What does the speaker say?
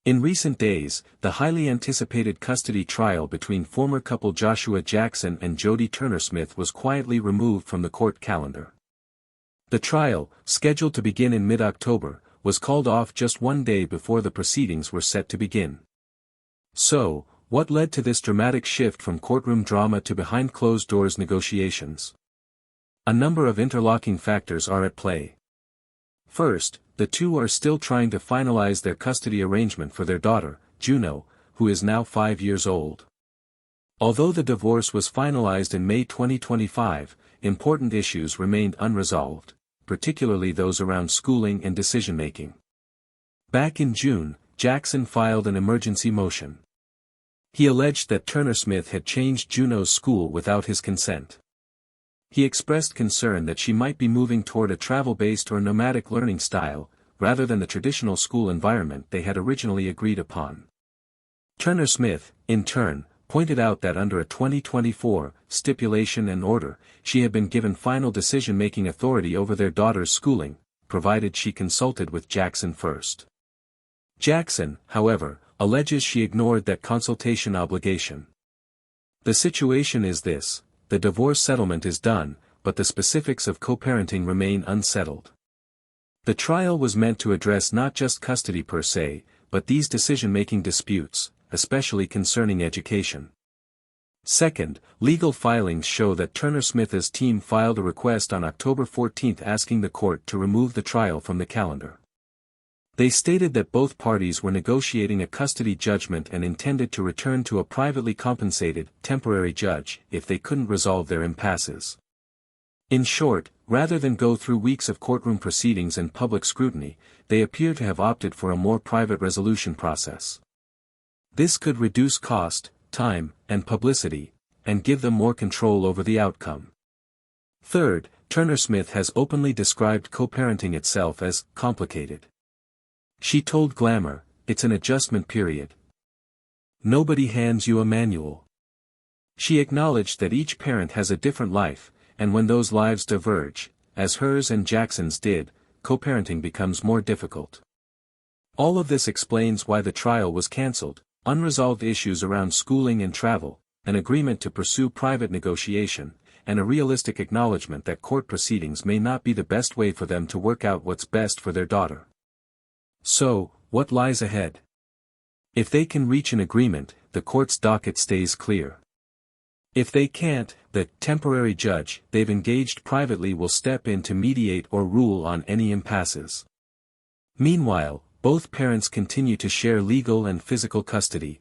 In recent days, the highly anticipated custody trial between former couple Joshua Jackson and Jodie Turner-Smith was quietly removed from the court calendar. The trial, scheduled to begin in mid-October, was called off just one day before the proceedings were set to begin. So, what led to this dramatic shift from courtroom drama to behind closed doors negotiations? A number of interlocking factors are at play. First, the two are still trying to finalize their custody arrangement for their daughter, Juno, who is now 5 years old. Although the divorce was finalized in May 2025, important issues remained unresolved, particularly those around schooling and decision-making. Back in June, Jackson filed an emergency motion. He alleged that Turner-Smith had changed Juno's school without his consent. He expressed concern that she might be moving toward a travel-based or nomadic learning style, rather than the traditional school environment they had originally agreed upon. Turner-Smith, in turn, pointed out that under a 2024 stipulation and order, she had been given final decision-making authority over their daughter's schooling, provided she consulted with Jackson first. Jackson, however, alleges she ignored that consultation obligation. The situation is this: the divorce settlement is done, but the specifics of co-parenting remain unsettled. The trial was meant to address not just custody per se, but these decision-making disputes, especially concerning education. Second, legal filings show that Turner-Smith's team filed a request on October 14 asking the court to remove the trial from the calendar. They stated that both parties were negotiating a custody judgment and intended to return to a privately compensated, temporary judge if they couldn't resolve their impasses. In short, rather than go through weeks of courtroom proceedings and public scrutiny, they appear to have opted for a more private resolution process. This could reduce cost, time, and publicity, and give them more control over the outcome. Third, Turner-Smith has openly described co-parenting itself as complicated. She told Glamour, "It's an adjustment period. Nobody hands you a manual." She acknowledged that each parent has a different life, and when those lives diverge, as hers and Jackson's did, co-parenting becomes more difficult. All of this explains why the trial was cancelled: unresolved issues around schooling and travel, an agreement to pursue private negotiation, and a realistic acknowledgement that court proceedings may not be the best way for them to work out what's best for their daughter. So, what lies ahead? If they can reach an agreement, the court's docket stays clear. If they can't, the temporary judge they've engaged privately will step in to mediate or rule on any impasses. Meanwhile, both parents continue to share legal and physical custody.